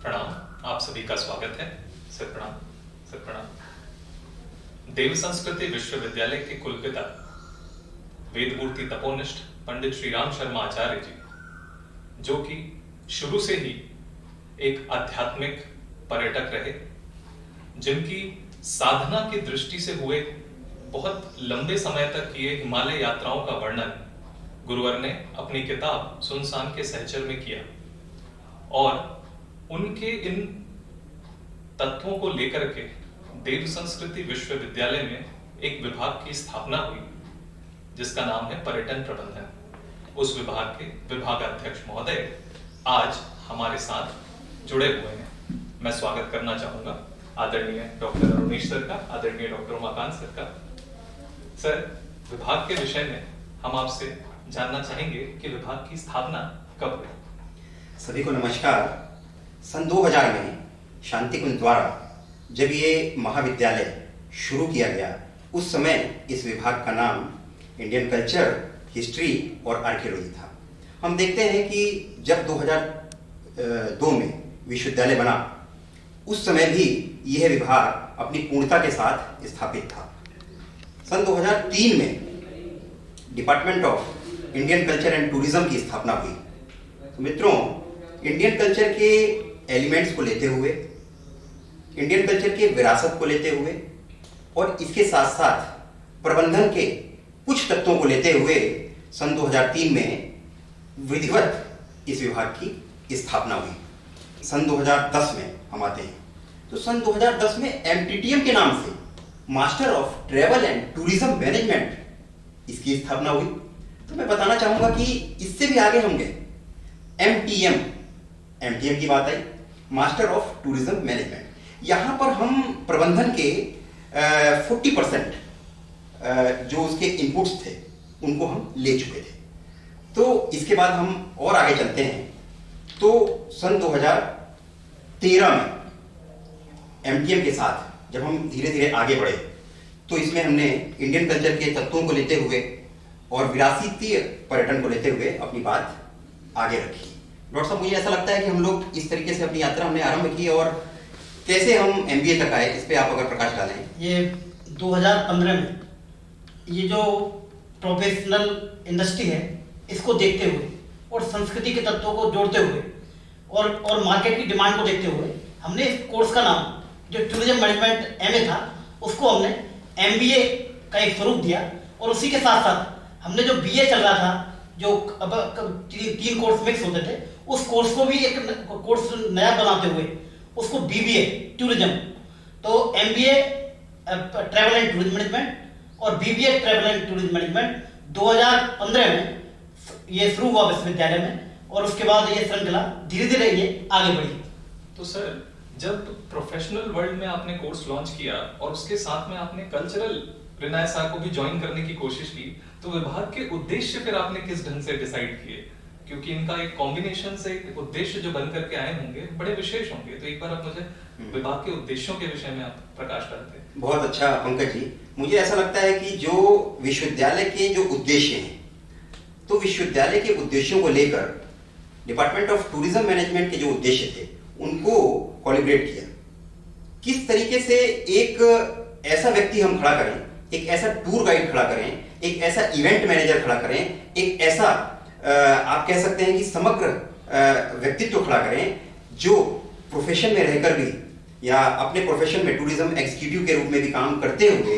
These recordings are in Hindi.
प्रणाम, आप सभी का स्वागत है। सर प्रणाम, सर प्रणाम। देव संस्कृति विश्वविद्यालय के कुलपिता वेदमूर्ति तपोनिष्ठ पंडित श्री राम शर्मा आचार्य जी, जो कि शुरू से ही एक आध्यात्मिक पर्यटक रहे, जिनकी साधना की दृष्टि से हुए बहुत लंबे समय तक किए हिमालय यात्राओं का वर्णन गुरुवर ने अपनी किताब सुनसान के सहचर में किया, और उनके इन तत्वों को लेकर के देव संस्कृति विश्वविद्यालय में एक विभाग की स्थापना हुई, जिसका नाम है पर्यटन प्रबंधन। उस विभाग के विभागाध्यक्ष महोदय आज हमारे साथ जुड़े हुए हैं। मैं स्वागत करना चाहूंगा आदरणीय डॉक्टर अरुणेश सर का, आदरणीय डॉक्टर उमाकांत सर का। सर, विभाग के विषय में हम आपसे जानना चाहेंगे कि विभाग की स्थापना कब हुई? सभी को नमस्कार। सन 2000 में शांति कुंज द्वारा जब ये महाविद्यालय शुरू किया गया, उस समय इस विभाग का नाम इंडियन कल्चर, हिस्ट्री और आर्कियोलॉजी था। हम देखते हैं कि जब 2002 में विश्वविद्यालय बना, उस समय भी यह विभाग अपनी पूर्णता के साथ स्थापित था। सन 2003 में department of Indian culture and tourism की स्थापना हुई। तो मित्रों, इंडियन कल्चर के एलिमेंट्स को लेते हुए, इंडियन कल्चर के विरासत को लेते हुए और इसके साथ साथ प्रबंधन के कुछ तत्वों को लेते हुए सन 2003 में विधिवत इस विभाग की स्थापना हुई। सन 2010 में हम आते हैं, तो सन 2010 में एमटीटीएम के नाम से master of travel and tourism management इसकी स्थापना हुई। तो मैं बताना चाहूंगा कि इससे भी आगे हम गए। एमटीएम की बात आई, मास्टर ऑफ टूरिज्म मैनेजमेंट। यहां पर हम प्रबंधन के 40% जो उसके इनपुट्स थे उनको हम ले चुके थे। तो इसके बाद हम और आगे चलते हैं, तो सन 2013 में एमटीएम के साथ जब हम धीरे धीरे आगे बढ़े, तो इसमें हमने इंडियन कल्चर के तत्वों को लेते हुए और विरासतीय पर्यटन को लेते हुए अपनी बात आगे रखी। डॉक्टर साहब, मुझे ऐसा लगता है कि हम लोग इस तरीके से अपनी यात्रा हमने आरंभ की, और कैसे हम एमबीए तक आए, इस पे आप अगर प्रकाश डालें। ये 2015 में ये जो प्रोफेशनल इंडस्ट्री है, इसको देखते हुए और संस्कृति के तत्वों को जोड़ते हुए और मार्केट की डिमांड को देखते हुए हमने इस कोर्स का नाम, जो टूरिज्म मैनेजमेंट एमए था, उसको हमने एमबीए का एक स्वरूप दिया। और उसी के साथ साथ हमने जो बीए चल रहा था, जो अब 3 कोर्स मिक्स होते थे, उस कोर्स को भी एक कोर्स नया बनाते हुए उसको बीबीए टूरिज्म, तो MBA travel and tourism management और BBA travel and tourism management 2015 में ये शुरू हुआ विश्वविद्यालय में, और उसके बाद ये श्रृंखला धीरे धीरे ये आगे बढ़ी। तो सर, जब प्रोफेशनल वर्ल्ड में आपने कोर्स लॉन्च किया और उसके साथ में आपने कल्चरल रिनायसा को भी ज्वाइन करने की कोशिश की, तो विभाग के उद्देश्य फिर आपने किस ढंग से डिसाइड किए? क्योंकि इनका एक कॉम्बिनेशन से एक उद्देश्य जो बनकर के आए होंगे बड़े विशेष होंगे। तो एक बार आप मुझे विभाग के उद्देश्यों के विषय में आप प्रकाश डालते हैं। बहुत अच्छा पंकज जी, मुझे ऐसा लगता है कि जो विश्वविद्यालय के जो उद्देश्य हैं, तो विश्वविद्यालय के उद्देश्यों को लेकर डिपार्टमेंट ऑफ टूरिज्म मैनेजमेंट के जो उद्देश्य थे उनको कोलैबोरेट किया। किस तरीके से एक ऐसा व्यक्ति हम खड़ा करें, एक ऐसा टूर गाइड खड़ा करें, एक ऐसा इवेंट मैनेजर खड़ा करें, एक ऐसा आप कह सकते हैं कि समग्र व्यक्तित्व खड़ा करें जो प्रोफेशन में रहकर भी या अपने प्रोफेशन में टूरिज्म एग्जीक्यूटिव के रूप में भी काम करते हुए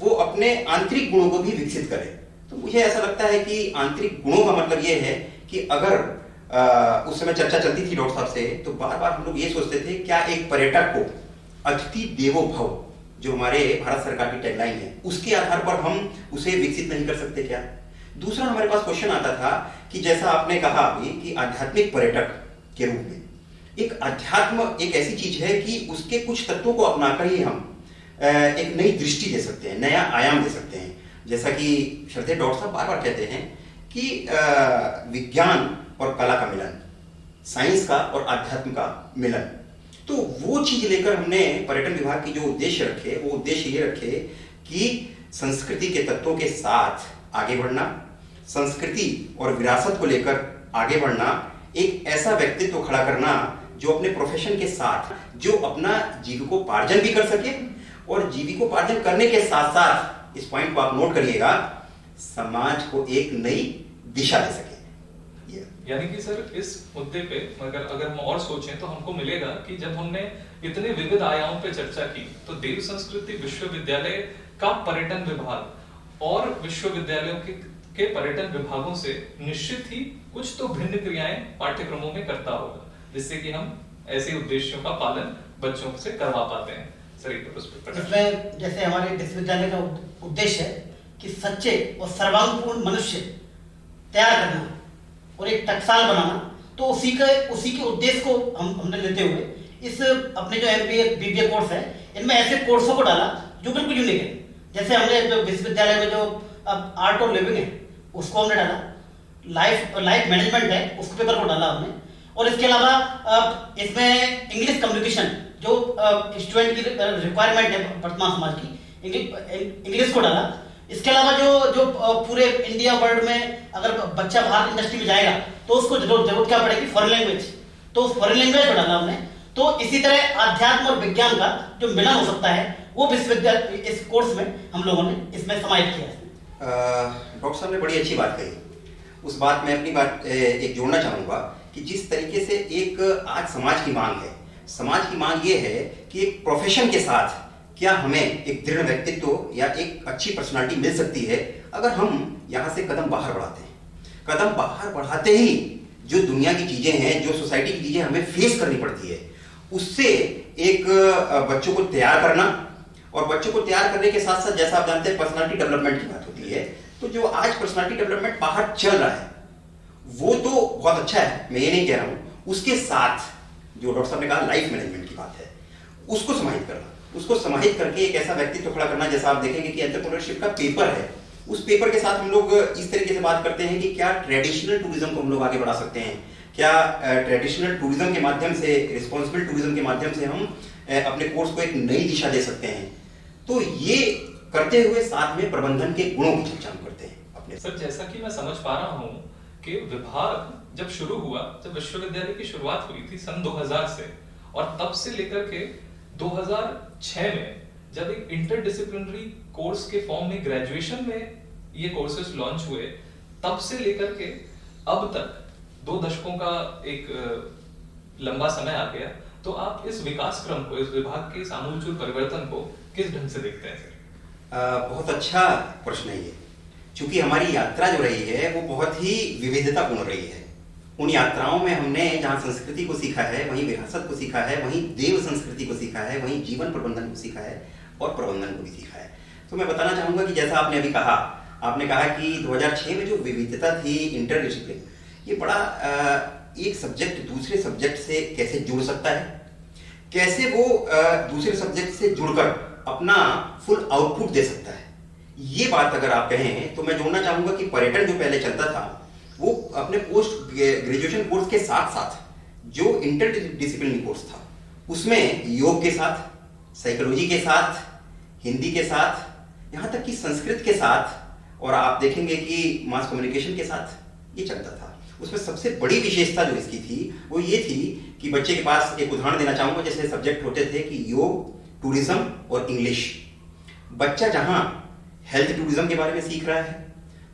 वो अपने आंतरिक गुणों को भी विकसित करे। तो मुझे ऐसा लगता है कि आंतरिक गुणों का मतलब ये है कि अगर उस समय चर्चा चलती थी डॉक्टर साहब से, तो बार बार हम लोग ये सोचते थे, क्या एक पर्यटक को अतिथि देवो भव, जो हमारे भारत सरकार की टैगलाइन है, उसके आधार पर हम उसे विकसित नहीं कर सकते क्या? दूसरा हमारे पास क्वेश्चन आता था कि जैसा आपने कहा अभी कि आध्यात्मिक पर्यटक के रूप में, एक अध्यात्म एक ऐसी चीज है कि उसके कुछ तत्वों को अपनाकर ही हम एक नई दृष्टि दे सकते हैं, नया आयाम दे सकते हैं। जैसा कि श्रद्धेय डॉक्टर साहब बार बार कहते हैं कि विज्ञान और कला का मिलन, साइंस का और अध्यात्म का मिलन, तो वो चीज लेकर हमने पर्यटन विभाग की जो उद्देश्य रखे, वो उद्देश्य ये रखे कि संस्कृति के तत्वों के साथ आगे बढ़ना, संस्कृति और विरासत को लेकर आगे बढ़ना, एक ऐसा व्यक्तित्व खड़ा करना जो अपने प्रोफेशन के साथ जो अपना जीविकोपार्जन भी कर सके और जीविकोपार्जन करने के साथ साथ, इस पॉइंट को आप नोट करिएगा, समाज को एक नई दिशा दे सके। यानी कि सर इस मुद्दे पे अगर हम और सोचें तो हमको मिलेगा कि जब हमने इतने विविध आयामों पे चर्चा की तो देव संस्कृति विश्वविद्यालय का पर्यटन विभाग और विश्वविद्यालयों के पर्यटन विभागों से निश्चित ही कुछ तो भिन्न क्रियाएं पाठ्यक्रमों में करता होगा, जिससे कि हम ऐसे उद्देश्यों का पालन बच्चों से करवा पाते हैं। सर एक इसमें जैसे हमारे विश्वविद्यालय का उद्देश्य है कि सच्चे और सर्वांगपूर्ण मनुष्य तैयार करना और एक टकसाल बनाना, तो उसी के उद्देश्य को हमने लेते हुए इस अपने जो MBA BBA कोर्स है, इनमें ऐसे कोर्सों को डाला जो बिल्कुल यूनिक है। जैसे हमने जो विश्वविद्यालय में जो अब आर्ट और लिविंग है उसको हमने डाला, लाइफ मैनेजमेंट है उसको पेपर को डाला हमने, और इसके अलावा इसमें इंग्लिश कम्युनिकेशन जो स्टूडेंट की रिक्वायरमेंट है वर्तमान समाज की, इंग्लिश को डाला। इसके अलावा जो पूरे इंडिया वर्ल्ड में अगर बच्चा बाहर इंडस्ट्री में जाएगा तो उसको जरूरत क्या पड़ेगी, फॉरेन लैंग्वेज, तो फॉरेन लैंग्वेज को डाला हमने। तो इसी तरह अध्यात्म और विज्ञान का जो मिलन हो सकता है वो विश्वविद्यालय इस कोर्स में हम लोगों ने इसमें समाहित किया है। डॉक्टर साहब ने बड़ी अच्छी बात कही। उस बात में अपनी बात एक जोड़ना चाहूंगा कि जिस तरीके से एक आज समाज की मांग है, समाज की मांग ये है कि एक प्रोफेशन के साथ क्या हमें एक दृढ़ व्यक्तित्व या एक अच्छी पर्सनालिटी मिल सकती है अगर हम यहाँ से कदम बाहर बढ़ाते हैं। कदम बाहर बढ़ाते ही जो दुनिया की चीजें हैं, जो सोसाइटी की चीजें हमें फेस करनी पड़ती है, उससे एक बच्चों को तैयार करना, और बच्चों को तैयार करने के साथ साथ जैसा आप जानते हैं पर्सनालिटी डेवलपमेंट की बात होती है, तो जो आज पर्सनालिटी डेवलपमेंट बाहर चल रहा है वो तो बहुत अच्छा है, मैं ये नहीं कह रहा हूँ। उसके साथ जो डॉक्टर साहब ने कहा लाइफ मैनेजमेंट की बात है, उसको समाहित करना, उसको समाहित करके एक ऐसा व्यक्तित्व खड़ा करना। जैसा आप देखेंगे कि एंटरप्रेन्योरशिप का पेपर है, उस पेपर के साथ हम लोग इस तरीके से बात करते हैं कि क्या ट्रेडिशनल टूरिज्म को हम लोग आगे बढ़ा सकते हैं, क्या ट्रेडिशनल टूरिज्म के माध्यम से, रिस्पॉन्सिबल टूरिज्म के माध्यम से हम अपने कोर्स को एक नई दिशा दे सकते हैं। तो ये करते हुए साथ में प्रबंधन के गुणों की चर्चा हम करते हैं अपने। सर जैसा कि मैं समझ पा रहा हूँ कि विभाग जब शुरू हुआ, जब विश्वविद्यालय की शुरुआत हुई थी सन 2000 से, और तब से लेकर के 2006 में जब एक इंटरडिसिप्लिनरी कोर्स के फॉर्म में ग्रेजुएशन में ये कोर्सेज लॉन्च हुए, तब से लेकर के अब तक 2 दशकों का एक लंबा समय आ गया। तो आप इस विकास क्रम को, इस विभाग के सामूहिक परिवर्तन को किस ढंग से देखते हैं सर? बहुत अच्छा प्रश्न है ये। चूंकि हमारी यात्रा जो रही है वो बहुत ही विविधतापूर्ण रही है। उन यात्राओं में हमने जहाँ संस्कृति को सीखा है, वहीं विरासत को सीखा है, वहीं देव संस्कृति को सीखा है, वहीं जीवन प्रबंधन को सीखा है और प्रबंधन को भी सीखा है। तो मैं बताना चाहूंगा कि जैसा आपने अभी कहा, आपने कहा कि 2006 में जो विविधता थी, इंटरडिसिप्लिन, ये बड़ा एक सब्जेक्ट दूसरे सब्जेक्ट से कैसे जुड़ सकता है, कैसे वो दूसरे सब्जेक्ट से जुड़कर अपना फुल आउटपुट दे सकता है। ये बात अगर आप कहें तो मैं जोड़ना चाहूंगा कि पर्यटन जो पहले चलता था वो अपने पोस्ट ग्रेजुएशन कोर्स के साथ साथ जो इंटरडिसिप्लिनरी कोर्स था उसमें योग के साथ, साइकोलॉजी के साथ, हिंदी के साथ, यहाँ तक कि संस्कृत के साथ, और आप देखेंगे कि मास कम्युनिकेशन के साथ ये चलता था। उसमें सबसे बड़ी विशेषता जो इसकी थी वो ये थी कि बच्चे के पास, एक उदाहरण देना चाहूंगा, जैसे सब्जेक्ट होते थे कि योग, टूरिज्म और इंग्लिश। बच्चा जहां हेल्थ टूरिज्म के बारे में सीख रहा है,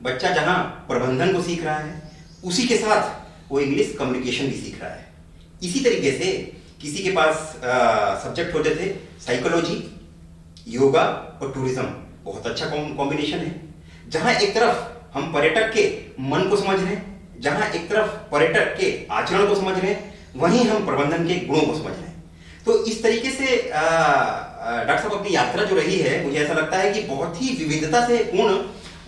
बच्चा जहां प्रबंधन को सीख रहा है, उसी के साथ वो इंग्लिश कम्युनिकेशन भी सीख रहा है। इसी तरीके से किसी के पास सब्जेक्ट होते थे साइकोलॉजी, योगा और टूरिज्म। बहुत अच्छा कॉम्बिनेशन है, जहां एक तरफ हम पर्यटक के मन को समझ रहे हैं, जहां एक तरफ पर्यटक के आचरण को समझ रहे हैं, वहीं हम प्रबंधन के गुणों को समझ रहे हैं। तो इस तरीके से डॉक्टर साहब अपनी यात्रा जो रही है, मुझे ऐसा लगता है कि बहुत ही विविधता से पूर्ण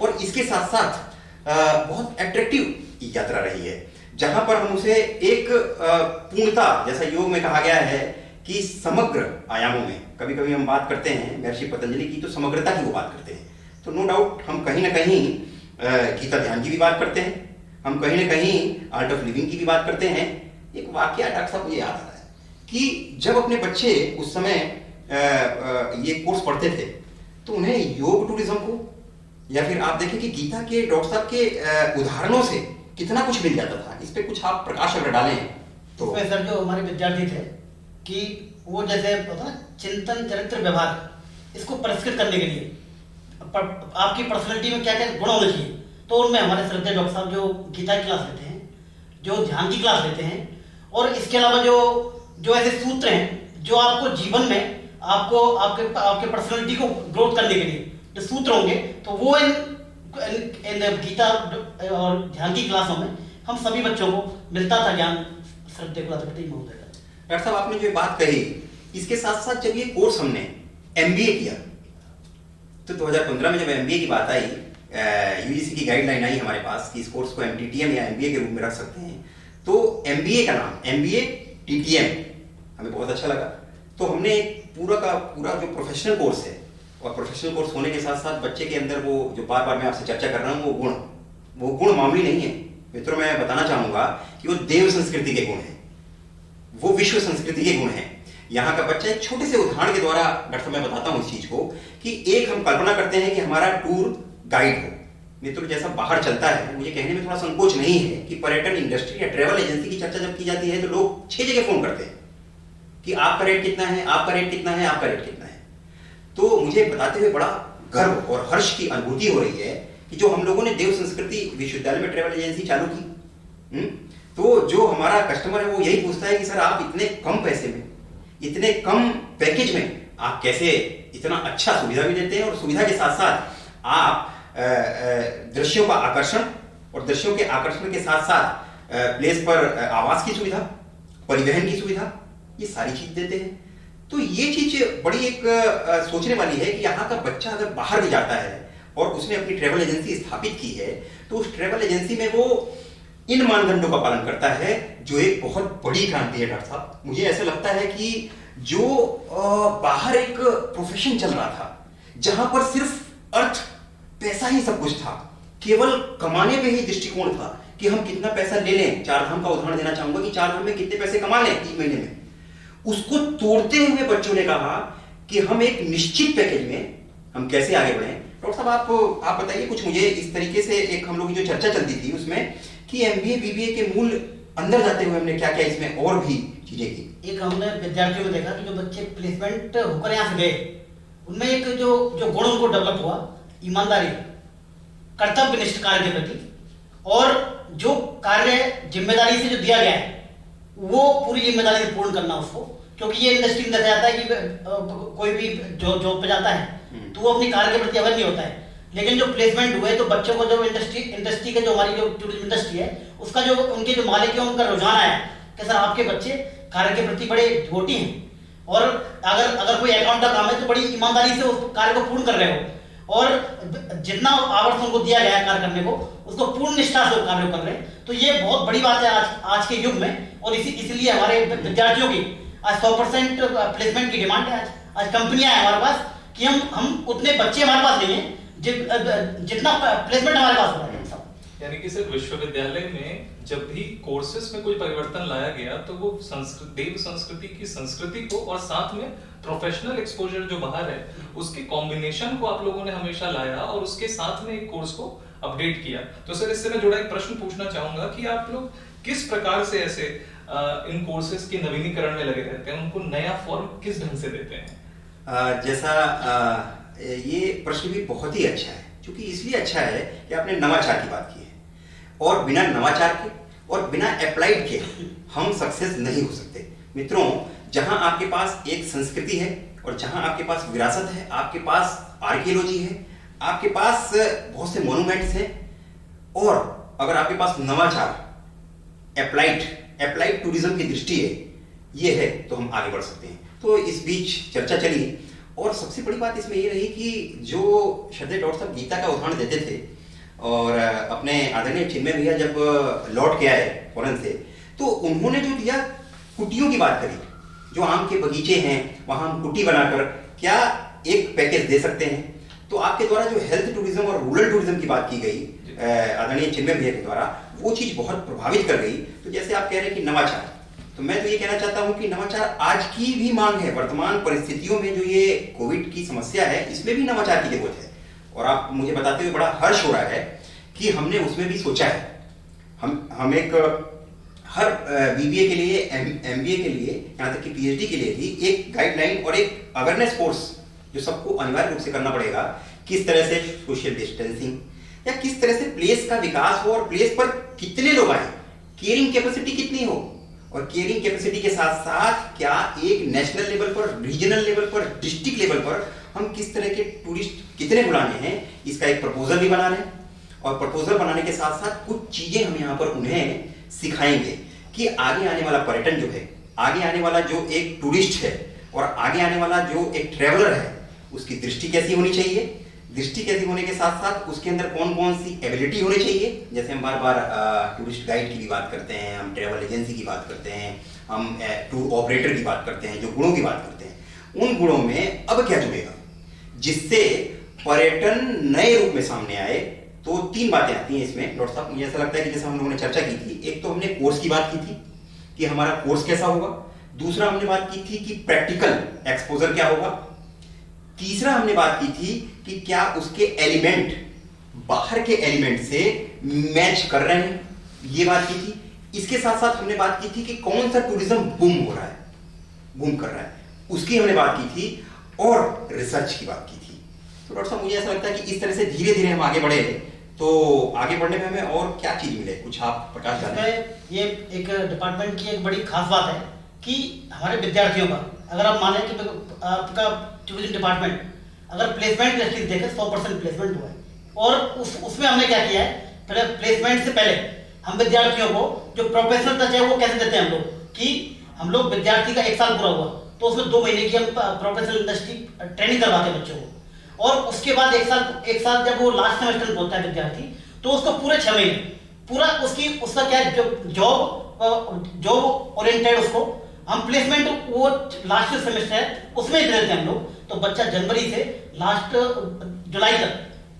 और इसके साथ साथ बहुत एट्रैक्टिव यात्रा रही है, जहां पर हम उसे एक पूर्णता, जैसा योग में कहा गया है कि समग्र आयामों में, कभी कभी हम बात करते हैं महर्षि पतंजलि की, तो समग्रता की वो बात करते हैं। तो नो डाउट हम कहीं ना कहीं गीता ध्यान की भी बात करते हैं, हम कहीं ना कहीं आर्ट ऑफ लिविंग की भी बात करते हैं। एक वाकया डॉक्टर साहब मुझे याद आ रहा है कि जब अपने बच्चे उस समय ये कोर्स पढ़ते थे तो उन्हें योग टूरिज्म को या फिर आप देखें कि गीता के डॉक्टर साहब के उदाहरणों से कितना कुछ मिल जाता था। इस पे कुछ आप प्रकाश अगर डालें तो। इसमें सर जो हमारे विद्यार्थी थे कि वो जैसे होता ना चिंतन चरित्र व्यवहार, इसको परिष्कृत करने के लिए आपकी पर्सनैलिटी में क्या क्या गुण होने चाहिए, तो उनमें हमारे श्रद्धेय डॉक्टर साहब जो गीता की क्लास लेते हैं, जो ध्यान की क्लास लेते हैं, और इसके अलावा जो ऐसे सूत्र हैं जो आपको जीवन में आपको आपके पर्सनैलिटी को ग्रोथ करने के लिए जो सूत्र होंगे, तो वो इन गीता और ध्यान की क्लासों में हम सभी बच्चों को मिलता था ज्ञान श्रद्धेय कुलाधिपति महोदय का। डॉक्टर साहब आपने जो बात कही, इसके साथ साथ जब ये कोर्स हमने एमबीए किया तो 2015 में जब एमबीए की बात आई, यूजीसी की गाइडलाइन आई हमारे पास कि इस कोर्स को एमटीटीएम या एमबीए के रूप में रख सकते हैं, तो एमबीए का नाम एमबीए टीटीएम हमें बहुत अच्छा लगा। तो हमने पूरा का पूरा जो प्रोफेशनल कोर्स है, और प्रोफेशनल कोर्स होने के साथ साथ बच्चे के अंदर वो जो बार बार मैं आपसे चर्चा कर रहा हूँ वो गुण मामूली नहीं है मित्रों। मैं बताना चाहूंगा कि वो देव संस्कृति के गुण हैं, वो विश्व संस्कृति के गुण हैं। यहाँ का बच्चा एक छोटे से उदाहरण के द्वारा डॉक्टर साहब मैं बताता हूँ इस चीज को कि एक हम कल्पना करते हैं कि हमारा टूर गाइड हो। मित्रों जैसा बाहर चलता है, मुझे कहने में थोड़ा संकोच नहीं है कि पर्यटन इंडस्ट्री या ट्रेवल एजेंसी की चर्चा जब की जाती है तो लोग 6 जगह फोन करते हैं कि आपका रेट कितना है, आपका रेट कितना है, आपका रेट कितना है। तो मुझे बताते हुए बड़ा गर्व और हर्ष की अनुभूति हो रही है कि जो हम लोगों ने देव संस्कृति विश्वविद्यालय में ट्रेवल एजेंसी चालू की, तो जो हमारा कस्टमर है वो यही पूछता है कि सर आप इतने कम पैसे में, इतने कम पैकेज में आप कैसे इतना अच्छा सुविधा भी देते हैं, और सुविधा के साथ साथ आप दृश्यों का आकर्षण और दृश्यों के आकर्षण के साथ साथ प्लेस पर आवास की सुविधा, परिवहन की सुविधा, ये सारी चीज देते हैं। तो ये चीज बड़ी एक सोचने वाली है कि यहाँ का बच्चा अगर बाहर भी जाता है और उसने अपनी ट्रेवल एजेंसी स्थापित की है तो उस ट्रेवल एजेंसी में वो इन मानदंडों का पालन करता है, जो एक बहुत बड़ी क्रांति है। डॉक्टर साहब मुझे ऐसा लगता है कि जो बाहर एक प्रोफेशन चल रहा था जहां पर सिर्फ अर्थ पैसा ही सब कुछ था, केवल कमाने पे ही दृष्टिकोण था कि हम कितना पैसा ले लें। 4 धाम का उदाहरण देना चाहूंगा कि 4 धाम में कितने पैसे कमा लें 3 महीने में, उसको तोड़ते हुए बच्चों ने कहा कि हम एक निश्चित पैकेज में हम कैसे आगे बढ़े। डॉक्टर साहब आप बताइए कुछ मुझे इस तरीके से, एक हम लोग की जो चर्चा चलती थी उसमें कि एमबीए बीबीए के मूल अंदर जाते हुए हमने क्या क्या इसमें और भी चीजें की। एक हमने विद्यार्थियों में देखा कि जो बच्चे प्लेसमेंट होकर यहाँ से गए उनमें एक जो गुण उनको डेवलप हुआ, ईमानदारी, कर्तव्यनिष्ठ कार्य के प्रति, और जो कार्य जिम्मेदारी से जो दिया गया है वो पूरी जिम्मेदारी से पूर्ण करना उसको, क्योंकि ये इंडस्ट्री में देखा जाता है कि कोई भी जॉब पे जाता है तो वो अपनी कार्य के प्रति अवगत नहीं होता है, लेकिन जो प्लेसमेंट हुए तो बच्चों को जो इंडस्ट्री के जो हमारी जो टूरिज्म इंडस्ट्री है उसका जो उनके जो मालिक है उनका रुझान आया कि सर आपके बच्चे कार्य के प्रति बड़े डिवोटी हैं, और अगर कोई अकाउंट का काम है तो बड़ी ईमानदारी से उस कार्य को पूर्ण कर रहे हो, और जितना आवर्त उनको दिया गया है कार्य करने को उसको पूर्ण निष्ठा से कार्य कर रहे हैं। तो ये बहुत बड़ी बात है आज के युग में, और इसलिए हमारे विद्यार्थियों की आज 100% प्लेसमेंट की डिमांड है। आज कंपनियां हैं हमारे पास कि हम उतने बच्चे हमारे पास नहीं है जितना प्लेसमेंट हमारे पास हो रहा है। यानी कि सर विश्वविद्यालय में जब भी कोर्सेस में कोई परिवर्तन लाया गया तो वो देव संस्कृति की संस्कृति को और साथ में प्रोफेशनल एक्सपोजर जो बाहर है उसके कॉम्बिनेशन को आप लोगों ने हमेशा लाया और उसके साथ में एक कोर्स को अपडेट किया। तो सर इससे मैं जुड़ा एक प्रश्न पूछना चाहूंगा कि आप लोग किस प्रकार से ऐसे इन कोर्सेज के नवीनीकरण में लगे रहते हैं, उनको नया फॉर्म किस ढंग से देते हैं? जैसा ये प्रश्न भी बहुत ही अच्छा है, क्योंकि इसलिए अच्छा है कि आपने नवाचार की बात की है, और बिना नवाचार के और बिना अप्लाइड के हम सक्सेस नहीं हो सकते। मित्रों जहां आपके पास एक संस्कृति है और जहां आपके पास विरासत है, आपके पास आर्कियोलॉजी है, आपके पास बहुत से मोन्यूमेंट्स हैं, और अगर आपके पास नवाचार अप्लाइड टूरिज्म की दृष्टि है, ये है, तो हम आगे बढ़ सकते हैं। तो इस बीच चर्चा चली, और सबसे बड़ी बात इसमें ये रही कि जो श्रद्धेय डॉक्टर साहब गीता का उदाहरण देते थे, और अपने आदरणीय चिन्मय भैया जब लौट के आए फॉरेन से, तो उन्होंने जो दिया कुटियों की बात करी, जो आम के बगीचे हैं वहां हम कुटी बनाकर क्या एक पैकेज दे सकते हैं। तो आपके द्वारा जो हेल्थ टूरिज्म और रूरल टूरिज्म की बात की गई आदरणीय चिन्मय भैया के द्वारा, वो चीज बहुत प्रभावित कर गई। तो जैसे आप कह रहे हैं कि नवाचार, तो मैं तो ये कहना चाहता हूं कि नवाचार आज की भी मांग है। वर्तमान परिस्थितियों में जो ये कोविड की समस्या है, इसमें भी नवाचार की जरूरत है। और आप मुझे बताते हुए बड़ा हर्ष हो रहा है कि हमने उसमें भी सोचा है। हम एक हर बीबीए के लिए, एमबीए के लिए, यहाँ तक कि पीएचडी के लिए भी एक गाइडलाइन और एक अवेयरनेस कोर्स जो सबको अनिवार्य रूप से करना पड़ेगा। किस तरह से सोशल डिस्टेंसिंग या किस तरह से प्लेस का विकास हो और प्लेस पर कितने लोग आए, केयरिंग कैपेसिटी कितनी हो, और केयरिंग कैपेसिटी के साथ साथ क्या एक नेशनल लेवल पर, रीजनल लेवल पर, डिस्ट्रिक्ट लेवल पर हम किस तरह के टूरिस्ट कितने बुलाने हैं, इसका एक प्रपोजल भी बना रहे हैं। और प्रपोजल बनाने के साथ साथ कुछ चीजें हम यहाँ पर उन्हें सिखाएंगे कि आगे आने वाला पर्यटन जो है, आगे आने वाला जो एक टूरिस्ट है और आगे आने वाला जो एक ट्रेवलर है, उसकी दृष्टि कैसी होनी चाहिए। दृष्टि कैसी होने के साथ साथ उसके अंदर कौन कौन सी एबिलिटी होनी चाहिए। जैसे हम बार बार टूरिस्ट गाइड की भी बात करते हैं, हम ट्रेवल एजेंसी की बात करते हैं, हम टूर ऑपरेटर की बात करते हैं, जो गुणों की बात करते हैं। उन गुणों में अब क्या जुड़ेगा जिससे पर्यटन नए रूप में सामने आए। तो 3 बातें आती हैं इसमें डॉक्टर साहब। मुझे ऐसा लगता है कि जैसे हम लोगों ने चर्चा की थी, एक तो हमने कोर्स की बात की थी कि हमारा कोर्स कैसा होगा, दूसरा हमने बात की थी कि प्रैक्टिकल एक्सपोजर क्या होगा, तीसरा हमने बात की थी कि क्या उसके एलिमेंट बाहर के एलिमेंट से मैच कर रहे हैं, ये बात की थी। इसके साथ साथ हमने बात की थी कि कौन सा टूरिज्म बूम हो रहा है, बूम कर रहा है, उसकी हमने बात की थी, और रिसर्च की बात की थी। तो डॉक्टर साहब मुझे ऐसा लगता है कि इस तरह से धीरे धीरे हम आगे बढ़े, तो आगे बढ़ने में हमें और क्या चीज मिले, कुछ आप प्रकाश डालें। ये एक डिपार्टमेंट की एक बड़ी खास बात है कि हमारे विद्यार्थियों का, अगर आप माने कि आपका टूरिज्म डिपार्टमेंट अगर प्लेसमेंट दृष्टि देखें 100% प्लेसमेंट हुआ है। और उसमें हमने क्या किया है, पहले प्लेसमेंट से पहले हम विद्यार्थियों को जो प्रोफेशनल टच है वो कैसे देते हैं हम लोग, कि हम लोग विद्यार्थी का 1 साल पूरा हुआ तो उसमें 2 महीने की हम प्रोफेशनल इंडस्ट्री ट्रेनिंग करवाते हैं बच्चों को। और उसके बाद 1 साल जब वो लास्ट सेमेस्टर में पहुंचता है विद्यार्थी, तो उसको पूरे 6 महीने पूरा उसका क्या जॉब ओरिएंटेड उसको हम प्लेसमेंट, वो लास्ट सेमेस्टर है उसमें दे देते हैं हम लोग। तो बच्चा जनवरी से लास्ट जुलाई तक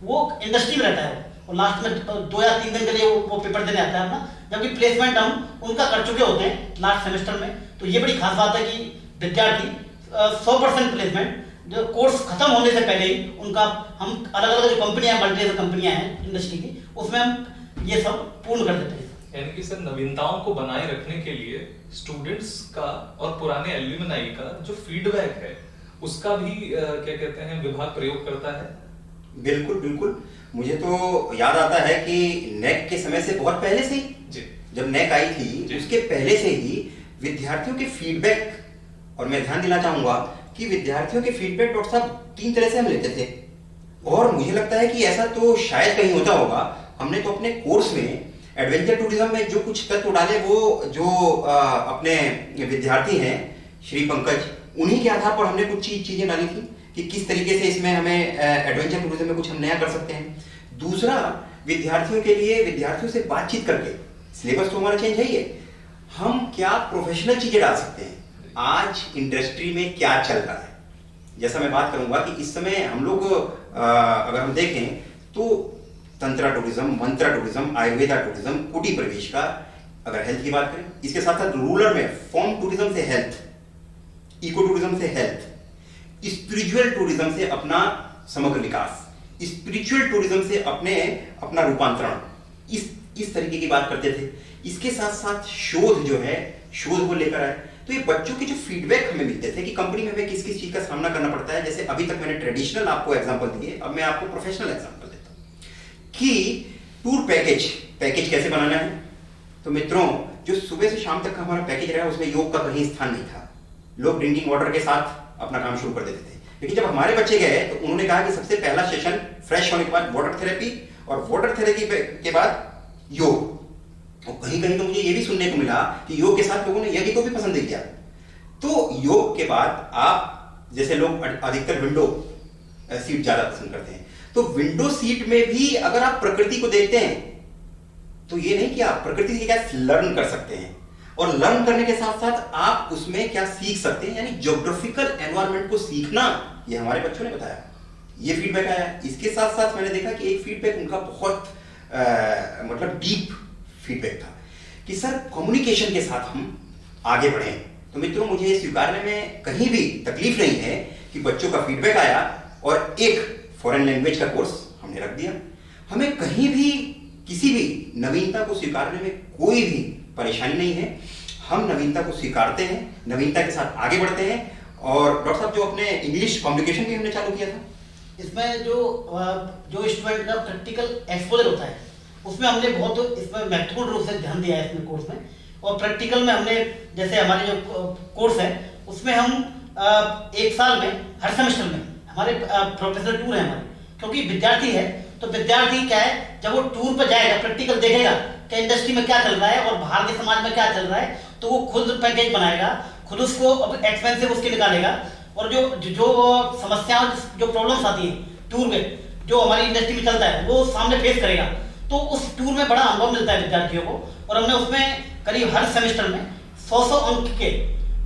वो इंडस्ट्री में रहता है, और लास्ट में 2 या 3 दिन के लिए वो पेपर देने आता है अपना, जबकि प्लेसमेंट हम उनका कर चुके होते हैं लास्ट सेमेस्टर में। तो ये बड़ी खास बात है कि विद्यार्थी 100% प्लेसमेंट जो कोर्स खत्म होने से पहले ही उनका हम अलग अलग जो कंपनियां, मल्टीनेशनल कंपनियां हैं इंडस्ट्री की, उसमें हम ये सब पूर्ण कर देते हैं। यानी कि सर नवीनताओं को बनाए रखने के लिए स्टूडेंट्स का और पुराने एल्यूमिनाई का जो फीडबैक है उसका भी क्या कहते हैं विभाग प्रयोग करता है। बिल्कुल बिल्कुल, मुझे तो याद आता है कि नेक के समय से बहुत पहले से ही जी, जब नेक आई थी उसके पहले से ही विद्यार्थियों के फीडबैक, और मैं ध्यान देना चाहूंगा कि विद्यार्थियों के फीडबैक डॉक्टर साहब 3 तरह से हम लेते थे। और मुझे लगता है कि ऐसा तो शायद कहीं होता होगा। हमने तो अपने कोर्स में एडवेंचर टूरिज्म में जो कुछ तत्व डाले, वो जो अपने विद्यार्थी हैं श्री पंकज, उन्हीं के आधार पर हमने कुछ चीजें डाली थी कि किस तरीके से इसमें हमें एडवेंचर टूरिज्म में कुछ हम नया कर सकते हैं। दूसरा, विद्यार्थियों के लिए विद्यार्थियों से बातचीत करके, सिलेबस तो हमारा चेंज है ही, हम क्या प्रोफेशनल चीजें डाल सकते हैं, आज इंडस्ट्री में क्या चल रहा है। जैसा मैं बात करूंगा कि इस समय हम लोग अगर हम देखें तो तंत्रा टूरिज्म, मंत्रा टूरिज्म, आयुर्वेदा टूरिज्म, कुटी प्रवेश का, अगर हेल्थ की बात करें, इसके साथ साथ रूरल में फॉर्म टूरिज्म से हेल्थ, इको टूरिज्म से हेल्थ, स्पिरिचुअल टूरिज्म से अपना समग्र विकास, स्पिरिचुअल टूरिज्म से अपना रूपांतरण, इस तरीके की बात करते थे। इसके साथ साथ शोध जो है, शोध को लेकर आए। तो ये बच्चों के जो फीडबैक हमें मिलते थे कि कंपनी में हमें किस किस चीज का सामना करना पड़ता है। जैसे अभी तक मैंने ट्रेडिशनल आपको एग्जांपल दिए, अब मैं आपको प्रोफेशनल एग्जांपल देता हूं कि टूर पैकेज कैसे बनाना है। तो मित्रों, जो सुबह से शाम तक का हमारा पैकेज रहा उसमें योग का कहीं स्थान नहीं था। लोग ड्रिंकिंग वाटर के साथ अपना काम शुरू कर देते थे, लेकिन जब हमारे बच्चे गए तो उन्होंने कहा कि सबसे पहला सेशन फ्रेश होने के बाद वाटर थेरेपी, और वाटर थेरेपी के बाद योग। और कहीं कहीं तो मुझे ये भी सुनने को मिला कि योग के साथ लोगों ने यज्ञ को भी पसंद किया। तो योग के बाद आप, जैसे लोग अधिकतर विंडो सीट ज्यादा पसंद करते हैं, तो विंडो सीट में भी अगर आप प्रकृति को देखते हैं तो ये नहीं कि आप प्रकृति से क्या लर्न कर सकते हैं, और लर्न करने के साथ साथ आप उसमें क्या सीख सकते हैं, यानी ज्योग्राफिकल एनवायरनमेंट को सीखना, ये हमारे बच्चों ने बताया, ये फीडबैक आया। इसके साथ साथ मैंने देखा कि एक फीडबैक उनका बहुत मतलब डीप फीडबैक था कि सर कम्युनिकेशन के साथ हम आगे बढ़ें। तो मित्रों, मुझे ये स्वीकारने में कहीं भी तकलीफ नहीं है कि बच्चों का फीडबैक आया और एक फॉरेन लैंग्वेज का कोर्स हमने रख दिया। हमें कहीं भी किसी भी नवीनता को स्वीकारने में कोई भी परेशानी नहीं है। हम नवीनता को स्वीकारते हैं, नवीनता के साथ आगे बढ़ते हैं। और डॉक्टर साहब, जो अपने इंग्लिश कम्युनिकेशन भी हमने चालू किया था, इसमें जो स्टूडेंट का प्रैक्टिकल एक्सपोजर होता है उसमें हमने बहुत इसमें महत्वपूर्ण रूप से ध्यान दिया है इसमें कोर्स में। और प्रैक्टिकल में हमने, जैसे हमारे जो कोर्स है उसमें हम एक साल में हर सेमेस्टर में हमारे प्रोफेशनल टूर है हमारे, क्योंकि विद्यार्थी है तो विद्यार्थी क्या है, जब वो टूर पर जाएगा प्रैक्टिकल देखेगा कि इंडस्ट्री में क्या चल रहा है और बाहर के समाज में क्या चल रहा है, तो वो खुद पैकेज बनाएगा, खुद उसको एक्सपेंसिव उसके निकालेगा। और जो समस्याएं, जो प्रॉब्लम्स आती हैं टूर में, जो हमारी इंडस्ट्री में चलता है, वो सामने फेस करेगा। तो उस टूर में बड़ा अनुभव मिलता है विद्यार्थियों को। और हमने उसमें करीब हर सेमेस्टर में 100 अंक के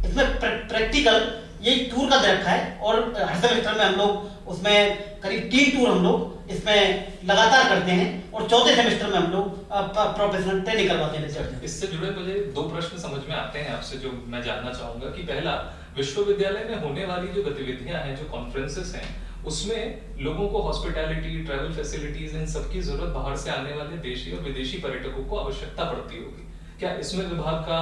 इसमें प्रैक्टिकल यही टूर का दे रखा है। और हर सेमेस्टर में हम लोग उसमें करीब 3 टूर हम लोग इसमें लगातार करते हैं। और चौथे सेमेस्टर में हम लोग प्रोफेशनल ट्रेनिंग करवाते हैं विद्यार्थियों। इससे जुड़े मुझे 2 प्रश्न समझ में आते हैं आपसे, जो मैं जानना चाहूंगा कि पहला, विश्वविद्यालय में होने वाली जो गतिविधियां हैं, जो कॉन्फ्रेंसेस हैं, उसमें लोगों को हॉस्पिटैलिटी, ट्रैवल फैसिलिटीज, इन सब की जरूरत बाहर से आने वाले देशी और विदेशी पर्यटकों को आवश्यकता पड़ती होगी। क्या इसमें विभाग का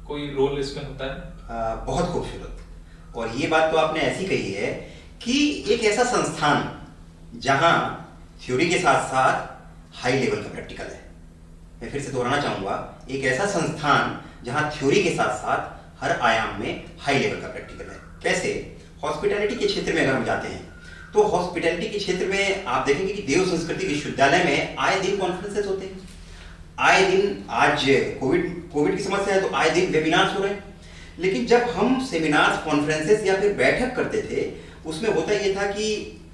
कोई रोल इसमें होता है? बहुत खूबसूरत। और ये बात तो आपने ऐसी कही है कि एक ऐसा संस्थान जहां थ्योरी के साथ साथ हाई लेवल का प्रैक्टिकल है। मैं फिर से दोहराना चाहूंगा, एक ऐसा संस्थान जहां थ्योरी के साथ साथ हर आयाम में हाई लेवल का प्रैक्टिकल है। कैसे? हॉस्पिटैलिटी के क्षेत्र में अगर हम जाते हैं तो हॉस्पिटैलिटी के क्षेत्र में आप देखेंगे कि देव संस्कृति विश्वविद्यालय में आए दिन कॉन्फ्रेंसेस होते हैं, आए दिन, आज कोविड की समस्या है तो आए दिन वेबिनार्स हो रहे हैं। लेकिन जब हम सेमिनार्स, कॉन्फ्रेंसेस या फिर बैठक करते थे, उसमें होता ये था कि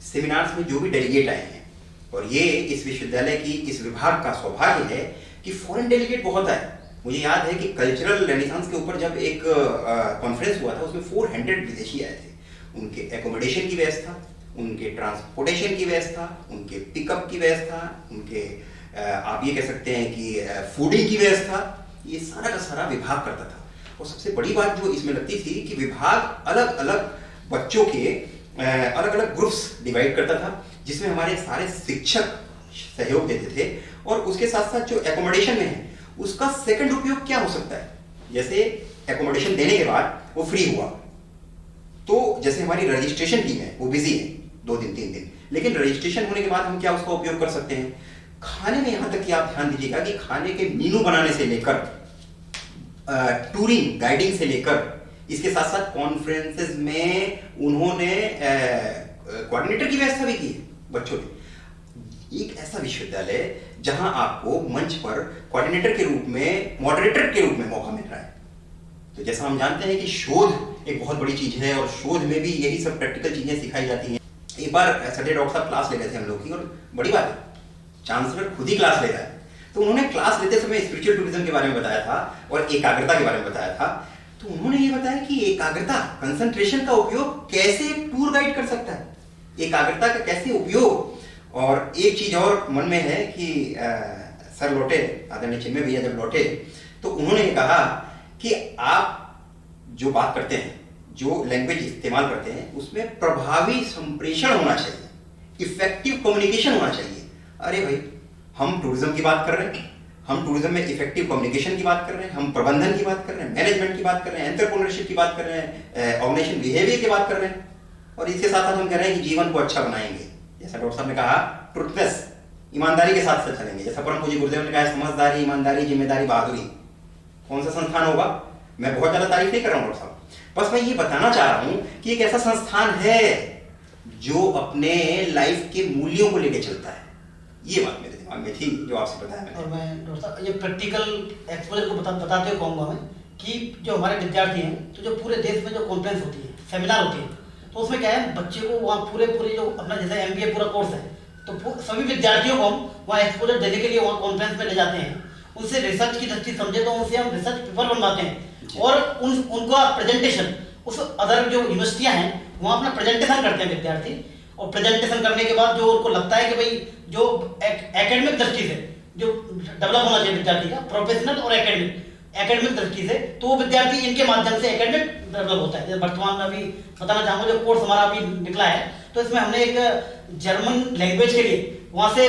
सेमिनार्स में जो भी डेलीगेट आए हैं, और ये इस विश्वविद्यालय की, इस विभाग का सौभाग्य है कि फॉरेन डेलीगेट बहुत आए। मुझे याद है कि कल्चरल रेनेसांस के ऊपर जब एक कॉन्फ्रेंस हुआ था, उसमें 400 विदेशी आए थे। उनके एकोमोडेशन की व्यवस्था, उनके ट्रांसपोर्टेशन की व्यवस्था, उनके पिकअप की व्यवस्था, उनके आप ये कह सकते हैं कि फूडिंग की व्यवस्था, ये सारा का सारा विभाग करता था। और सबसे बड़ी बात जो इसमें लगती थी कि विभाग अलग अलग बच्चों के अलग अलग ग्रुप्स डिवाइड करता था, जिसमें हमारे सारे शिक्षक सहयोग देते थे। और उसके साथ साथ जो एकोमोडेशन में है, उसका सेकंड उपयोग क्या हो सकता है। जैसे एकोमोडेशन देने के बाद वो फ्री हुआ, तो जैसे हमारी रजिस्ट्रेशन टीम है वो बिजी है 2 दिन 3 दिन, लेकिन रजिस्ट्रेशन होने के बाद हम क्या उसका उपयोग कर सकते हैं। खाने में यहां तक कि आप ध्यान दीजिएगा कि खाने के मेनू बनाने से लेकर टूरिंग गाइडिंग से लेकर, इसके साथ साथ कॉन्फ्रेंसेस में उन्होंने कोऑर्डिनेटर की व्यवस्था भी की है बच्चों ने। एक ऐसा विश्वविद्यालय जहां आपको मंच पर कोऑर्डिनेटर के रूप में, मॉडरेटर के रूप में मौका मिल रहा है। तो जैसा हम जानते हैं कि शोध एक बहुत बड़ी चीज है और शोध में भी यही सब प्रैक्टिकल चीजें सिखाई जाती हैं। एक बार सटे डॉक्टर साहब क्लास ले रहे थे हम लोग की, और बड़ी बात है, चांसलर खुद ही क्लास ले रहा है। तो उन्होंने क्लास लेते समय स्पिरिचुअल टूरिज्म के बारे में बताया था और एकाग्रता के बारे में बताया था। तो उन्होंने ये बताया कि एकाग्रता, कंसंट्रेशन का उपयोग कैसे टूर गाइड कर सकता है, एकाग्रता का कैसे उपयोग। और एक चीज और मन में है कि सर लौटे, आदरणीय चिन्मय भैया जब लौटे, तो उन्होंने कहा कि आप जो बात करते हैं, जो लैंग्वेज इस्तेमाल करते हैं, उसमें प्रभावी संप्रेषण होना चाहिए, इफेक्टिव कम्युनिकेशन होना चाहिए। अरे भाई, हम टूरिज्म की बात कर रहे हैं, हम टूरिज्म में इफेक्टिव कम्युनिकेशन की बात कर रहे हैं, हम प्रबंधन की बात कर रहे हैं, मैनेजमेंट की बात कर रहे हैं, एंटरप्रेन्योरशिप की बात कर रहे हैं, ऑर्गेनाइजेशन बिहेवियर की बात कर रहे हैं, और इसके साथ साथ हम कह रहे हैं कि जीवन को अच्छा बनाएंगे। जैसा डॉक्टर साहब ने कहा, ट्रुथलेस, ईमानदारी के साथ चलेंगे। जैसा परम पूज्य गुरुदेव ने कहा, समझदारी, ईमानदारी, जिम्मेदारी, बहादुरी। कौन सा संस्थान होगा? मैं बहुत ज्यादा तारीफ नहीं कर रहा हूँ डॉक्टर साहब, बस मैं ये बताना चाह रहा हूँ कि एक ऐसा संस्थान है जो अपने लाइफ के मूल्यों को लेकर चलता है। ये बात मेरे दिमाग में थी जो आपसे बताया मैंने। और मैं डॉक्टर साहब ये प्रैक्टिकल एक्सपोजर को बताते हुए कहूँगा मैं कि जो हमारे विद्यार्थी हैं, तो जो पूरे देश में जो कॉन्फ्रेंस होती है, सेमिनार होती है, तो उसमें क्या है, बच्चे को वहाँ पूरे जो अपना जैसे MBA पूरा कोर्स है, तो सभी विद्यार्थियों को हम वहाँ एक्सपोजर देने के लिए वहाँ कॉन्फ्रेंस में ले जाते हैं। उनसे रिसर्च की दृष्टि समझे तो उनसे हम रिसर्च पेपर बनवाते हैं और उनका प्रेजेंटेशन, उस अदर जो यूनिवर्सिटियाँ हैं वहाँ अपना प्रेजेंटेशन करते हैं विद्यार्थी। और प्रेजेंटेशन करने के बाद जो उनको लगता है कि भाई जो एकेडमिक दृष्टि से जो डेवलप होना चाहिए विद्यार्थी का, प्रोफेशनल और एकेडमिक, एकेडमिक दृष्टि से, तो वो विद्यार्थी इनके माध्यम से एकेडमिक डेवलप होता है। जैसे वर्तमान में अभी बताना चाहूंगा, जो कोर्स हमारा अभी निकला है, तो इसमें हमने एक जर्मन लैंग्वेज के लिए वहाँ से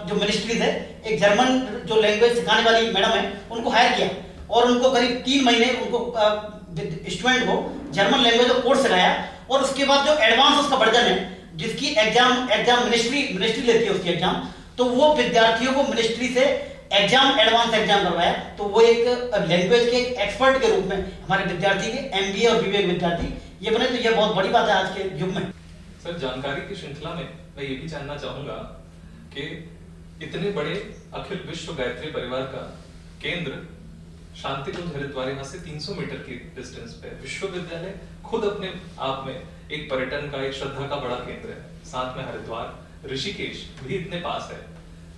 जो मिनिस्ट्री है, एक जर्मन जो लैंग्वेज सिखाने वाली मैडम है, उनको हायर किया और उनको करीब 3 महीने उनको स्टूडेंट को जर्मन लैंग्वेज का कोर्स सिखाया। और उसके बाद जो एडवांस उसका वर्जन है, जिसकी एग्जाम मिनिस्ट्री लेती है उसकी एग्जाम, तो वो विद्यार्थियों को मिनिस्ट्री से एडवांस एग्जाम करवाया। तो वो एक लैंग्वेज के एक एक्सपर्ट के रूप में हमारे विद्यार्थी के MBA और BBA विद्यार्थी ये बने, तो ये बहुत बड़ी बात है आज के युग में। सर, जानकारी की श्रृंखला में मैं ये भी जानना चाहूंगा कि इतने बड़े अखिल विश्व गायत्री परिवार का केंद्र शांति कुंज हरिद्वार यहाँ से 300 मीटर की डिस्टेंस पे, विश्वविद्यालय खुद अपने आप में एक पर्यटन का, एक श्रद्धा का बड़ा केंद्र है। साथ में हरिद्वार, ऋषिकेश भी इतने पास है।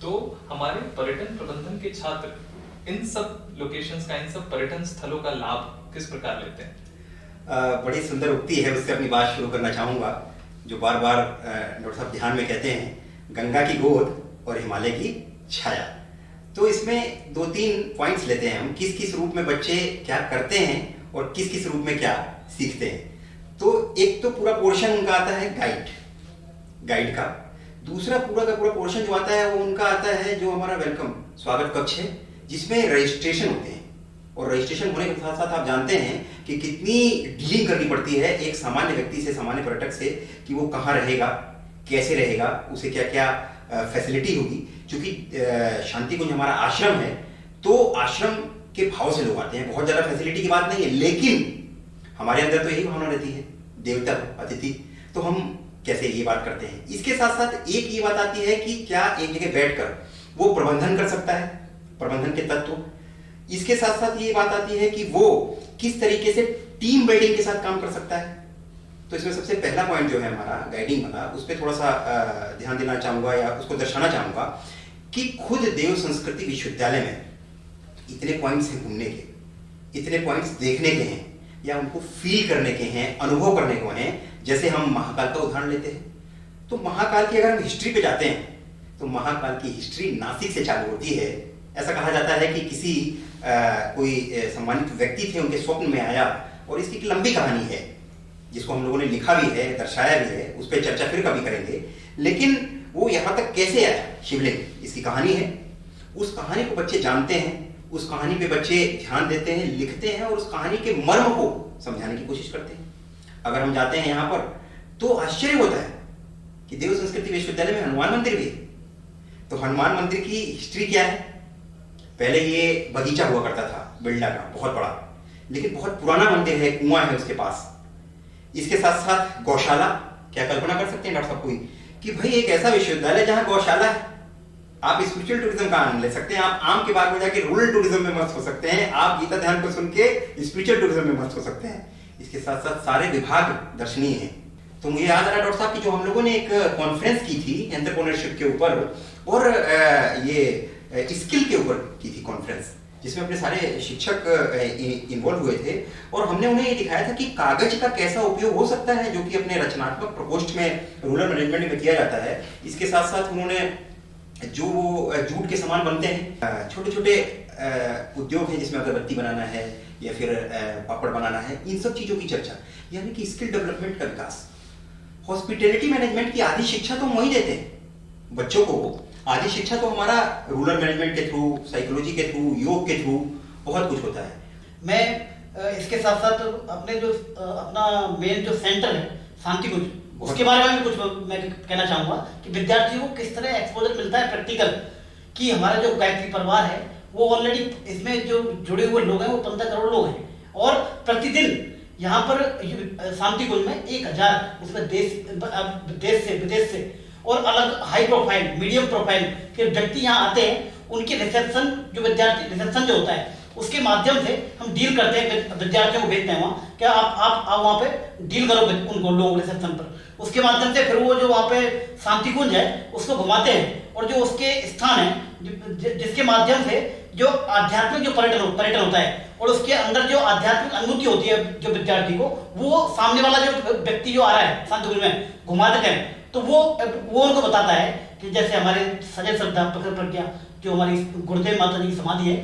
तो हमारे पर्यटन प्रबंधन के छात्र इन सब लोकेशंस का, इन सब पर्यटन स्थलों का लाभ किस प्रकार लेते हैं? बड़ी सुंदर उक्ति है, उससे अपनी बात शुरू करना चाहूंगा, जो बार बार डॉक्टर साहब ध्यान में कहते हैं, गंगा की गोद और हिमालय की छाया। तो इसमें 2-3 पॉइंट्स लेते हैं हम, किस किस रूप में बच्चे क्या करते हैं और किस किस रूप में क्या सीखते हैं। तो एक तो पूरा पोर्शन उनका आता है गाइड का। दूसरा पूरा का पूरा पोर्शन जो आता है वो उनका आता है जो हमारा वेलकम स्वागत कक्ष है, जिसमें रजिस्ट्रेशन होते हैं। और रजिस्ट्रेशन होने के साथ साथ आप जानते हैं कि कितनी डीलिंग करनी पड़ती है एक सामान्य व्यक्ति से, सामान्य पर्यटक से, कि वो कहाँ रहेगा, कैसे रहेगा, उसे क्या क्या फैसिलिटी होगी। क्योंकि शांति कुंज हमारा आश्रम है, तो आश्रम के भाव से लोग आते हैं, बहुत ज्यादा फैसिलिटी की बात नहीं है, लेकिन हमारे अंदर तो यही भावना रहती है, देवता अतिथि, तो हम कैसे ये बात करते हैं। इसके साथ साथ एक ये बात आती है कि क्या एक जगह बैठकर वो प्रबंधन कर सकता है, प्रबंधन के तत्व। इसके साथ साथ ये बात आती है कि वो किस तरीके से टीम बिल्डिंग के साथ काम कर सकता है। तो इसमें सबसे पहला पॉइंट जो है हमारा गाइडिंग वाला, उस पर थोड़ा सा ध्यान देना चाहूंगा या उसको दर्शाना चाहूंगा कि खुद देव संस्कृति विश्वविद्यालय में इतने पॉइंट्स हैं घूमने के, इतने पॉइंट्स देखने के हैं या उनको फील करने के हैं, अनुभव करने को हैं। जैसे हम महाकाल का उदाहरण लेते हैं, तो महाकाल की अगर हम हिस्ट्री पे जाते हैं, तो महाकाल की हिस्ट्री नासिक से चालू होती है। ऐसा कहा जाता है कि किसी कोई सम्मानित व्यक्ति थे, उनके स्वप्न में आया, और इसकी एक लंबी कहानी है जिसको हम लोगों ने लिखा भी है, दर्शाया भी है, उस पर चर्चा फिर कभी करेंगे। लेकिन वो यहाँ तक कैसे आया, शिवलिंग, इसकी कहानी है। उस कहानी को बच्चे जानते हैं, उस कहानी पे बच्चे ध्यान देते हैं, लिखते हैं और उस कहानी के मर्म को समझाने की कोशिश करते हैं। अगर हम जाते हैं यहाँ पर तो आश्चर्य होता है कि देव संस्कृति विश्वविद्यालय में हनुमान मंदिर भी है। तो हनुमान मंदिर की हिस्ट्री क्या है? पहले ये बगीचा हुआ करता था बिरला का, बहुत बड़ा, लेकिन बहुत पुराना मंदिर है, कुआं है उसके पास। इसके साथ साथ गौशाला, क्या कल्पना कर सकते हैं डॉक्टर साहब कोई कि भाई एक ऐसा विश्वविद्यालय जहां गौशाला है, आप स्पिरिचुअल टूरिज्म का आनंद ले सकते हैं, आप आम के बाग में जाके रूरल टूरिज्म में मस्त हो सकते हैं, आप गीता ध्यान को सुन के स्पिरिचुअल टूरिज्म में मस्त हो सकते हैं। इसके साथ साथ सारे विभाग दर्शनीय हैं। तो मुझे याद आ रहा डॉक्टर साहब की जो हम लोगों ने एक कॉन्फ्रेंस की थी एंटरप्रेन्योरशिप के ऊपर और ये स्किल के ऊपर की थी कॉन्फ्रेंस, जिसमें अपने सारे शिक्षक इन्वॉल्व हुए थे और हमने उन्हें ये दिखाया था कि कागज का कैसा उपयोग हो सकता है, जो कि अपने रचनात्मक प्रकोष्ठ में रूरल मैनेजमेंट में किया जाता है। इसके साथ साथ उन्होंने जो जूट के सामान बनते हैं, छोटे छोटे उद्योग हैं जिसमें अगरबत्ती बनाना है या फिर पापड़ बनाना है, इन सब चीजों की चर्चा, यानी कि स्किल डेवलपमेंट का विकास। हॉस्पिटैलिटी मैनेजमेंट की आधी शिक्षा तो हम वही देते हैं बच्चों को। आधी शिक्षा तो हमारा रूरल मैनेजमेंट के थ्रू, साइकोलॉजी के थ्रू, योग के थ्रू बहुत कुछ होता है। मैं इसके साथ साथ अपने जो अपना मेन जो सेंटर है शांति कुंज, उसके बारे में भी कुछ मैं कहना चाहूंगा कि विद्यार्थियों को किस तरह एक्सपोजर मिलता है प्रैक्टिकल, कि हमारा जो गायत्री परिवार है वो ऑलरेडी इसमें जो जुड़े हुए लोग हैं वो 15 करोड़ लोग हैं और प्रतिदिन यहाँ पर शांति कुंज में 1000 उसमें देश से विदेश से और अलग हाई प्रोफाइल, मीडियम प्रोफाइल के व्यक्ति यहाँ आते हैं। उनके रिसेप्शन जो विद्यार्थी रिसेप्शन जो होता है उसके माध्यम से हम डील करते हैं, विद्यार्थियों को भेजते हैं वहाँ, क्या आप वहाँ पे डील करो उनको लोग रिसेप्शन पर। उसके माध्यम से फिर वो जो वहाँ पे शांति कुंज है उसको घुमाते हैं और जो उसके स्थान है जिसके माध्यम से जो आध्यात्मिक जो पर्यटन होता है और उसके अंदर जो आध्यात्मिक अनुभूति होती है जो विद्यार्थी को, वो सामने वाला जो व्यक्ति जो आ रहा है शांति कुंज में घुमाते हैं, तो वो उनको बताता है कि जैसे हमारे सजल श्रद्धा प्रखर प्रज्ञा जो हमारी गुरुदेव माता जी की समाधि है,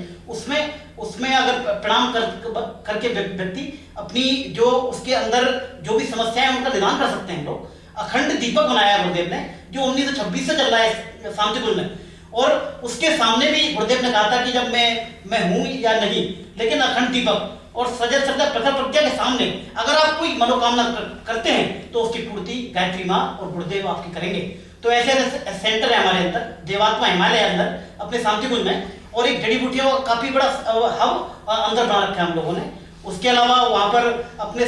उसमें अगर प्रणाम करके व्यक्ति अपनी जो उसके अंदर जो भी समस्याएं हैं उनका निदान कर सकते हैं। लोग अखंड दीपक बनाया गुरुदेव ने, जो 1926 से चल रहा है शांतिकुंज में, और उसके सामने भी गुरुदेव ने कहा था कि जब मैं हूं या नहीं, लेकिन अखंड दीपक और सजल सजल प्रखर प्रज्ञा के सामने अगर आप कोई मनोकामना करते हैं तो उसकी पूर्ति गायत्री माँ और गुरुदेव आपकी करेंगे। तो ऐसे ऐसे सेंटर है हमारे अंदर, देवात्मा हिमालय अंदर अपने शांतिकुंज में, और एक जड़ी बूटियों का काफी बड़ा हब अंदर बना रखा है हम लोगों ने। उसके अलावा वहां पर अपने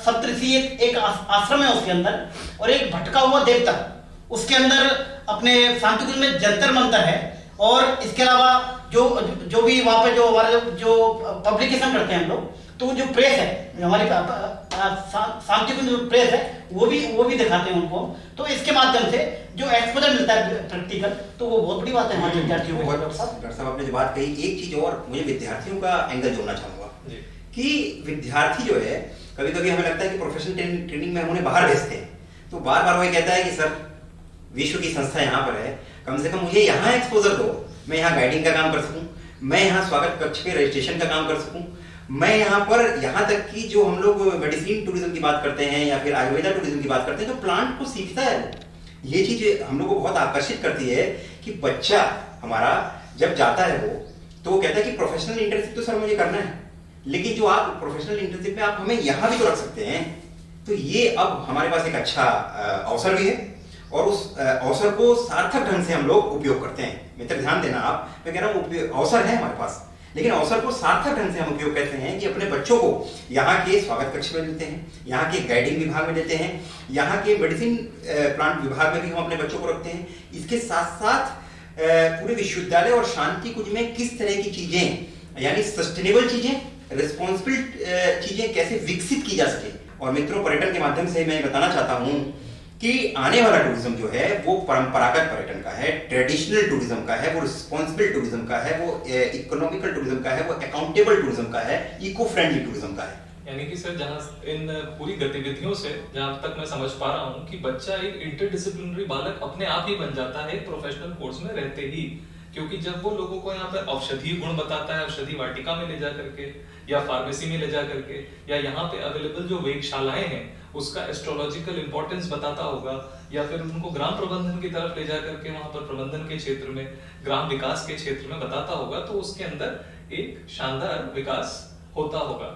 सप्तऋषि एक आश्रम है उसके अंदर, और एक भटका हुआ देवता उसके अंदर अपने शांतिकुंज में जंतर मंतर है। और इसके अलावा जो भी वहाँ पे जो हमारे जो पब्लिकेशन करते हैं हम लोग, तो जो प्रेस है, जो हमारी शांतिकुंज जो प्रेस है, वो भी दिखाते हैं उनको। तो इसके माध्यम से जो एक्सपोजर मिलता है प्रैक्टिकल, तो वो बहुत बड़ी बात है हमारे विद्यार्थियों को। डॉक्टर साहब आपने जो बात कही, एक चीज और मुझे विद्यार्थियों का एंगल जोड़ना चाहूंगा कि विद्यार्थी जो है, कभी कभी हमें लगता है कि प्रोफेशनल ट्रेनिंग में हम उन्हें बाहर भेजते हैं, तो बार बार वही कहता है कि सर विश्व की संस्था यहाँ पर है, कम से कम मुझे यहाँ एक्सपोजर दो, मैं यहाँ गाइडिंग का काम कर सकूं, मैं यहाँ स्वागत कक्ष पे रजिस्ट्रेशन का काम कर सकूं, मैं यहाँ पर यहाँ तक कि जो हम लोग मेडिसिन टूरिज्म की बात करते हैं या फिर आयुर्वेदा टूरिज्म की बात करते हैं, तो प्लांट को सीखता है। ये चीज हम लोग को बहुत आकर्षित करती है कि बच्चा हमारा जब जाता है तो वो कहता है कि प्रोफेशनल इंटर्नशिप तो सर मुझे करना है, लेकिन जो आप प्रोफेशनल इंटर्नशिप में आप हमें यहाँ भी तो रख सकते हैं। तो ये अब हमारे पास एक अच्छा अवसर भी है, और उस अवसर को सार्थक ढंग से हम लोग उपयोग करते हैं। मित्र ध्यान देना आप, मैं कह रहा हूँ अवसर है हमारे पास, लेकिन अवसर को सार्थक ढंग से हम उपयोग करते हैं कि अपने बच्चों को यहाँ के स्वागत कक्ष में देते हैं, यहाँ के गाइडिंग विभाग में देते हैं, यहाँ के मेडिसिन प्लांट विभाग में भी हम अपने बच्चों को रखते हैं। इसके साथ साथ पूरे विश्वविद्यालय और शांतिकुंज में किस तरह की चीजें, यानी सस्टेनेबल चीजें, रिस्पॉन्सिबल चीजें कैसे विकसित की जा सके। और मित्रों, पर्यटन के माध्यम से मैं बताना चाहता हूँ कि आने वाला टूरिज्म जो है वो परंपरागत पर्यटन का है, ट्रेडिशनल टूरिज्म का है, वो रिस्पॉन्सिबल टूरिज्म का है, वो इकोनॉमिकल टूरिज्म का है, वो अकाउंटेबल टूरिज्म का है, इको फ्रेंडली टूरिज्म का है। यानी कि सर, जहाँ इन पूरी गतिविधियों से जहाँ तक मैं समझ पा रहा हूँ कि बच्चा एक इंटरडिसिप्लिनरी बालक अपने आप ही बन जाता है प्रोफेशनल कोर्स में रहते ही, क्योंकि जब वो लोगों को यहाँ पे औषधीय गुण बताता है, औषधि वाटिका में ले जा करके या फार्मेसी में ले जा करके, या यहाँ पे अवेलेबल जो वेधशालाएं हैं उसका एस्ट्रोलॉजिकल इंपॉर्टेंस बताता होगा, या फिर उनको ग्राम प्रबंधन की तरफ ले जा करके वहां पर प्रबंधन के क्षेत्र में, ग्राम विकास के क्षेत्र में बताता होगा, तो उसके अंदर एक शानदार विकास होता होगा।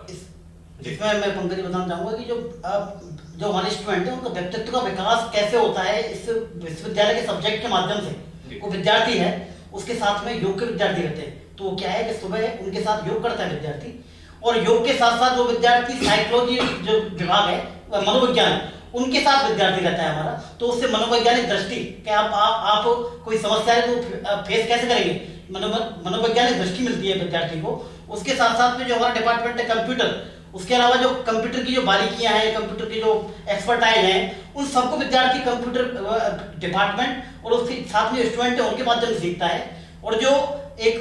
इसमें मैं पंकज बताना चाहूंगा कि जो हमारे स्टूडेंट है उनका व्यक्तित्व का विकास कैसे होता है इस विश्वविद्यालय के सब्जेक्ट के माध्यम से। वो विद्यार्थी है, उसके साथ में योग के विद्यार्थी रहते हैं, तो वो क्या है कि सुबह उनके साथ योग करता है विद्यार्थी, और योग के साथ साथ वो विद्यार्थी साइकोलॉजी जो विभाग है, मनोविज्ञान, उनके साथ विद्यार्थी रहता है हमारा। तो उससे मनोवैज्ञानिक दृष्टि कि आप कोई समस्या है तो फेस कैसे करेंगे, मनोवैज्ञानिक दृष्टि मिलती है विद्यार्थी को। उसके साथ साथ में जो हमारा डिपार्टमेंट है कंप्यूटर, उसके अलावा जो कंप्यूटर की जो बारीकियां हैं, कंप्यूटर की जो एक्सपर्टाइज हैं, उन सबको विद्यार्थी कंप्यूटर डिपार्टमेंट और उसके साथ में स्टूडेंट है उनके माध्यम से सीखता है। और जो एक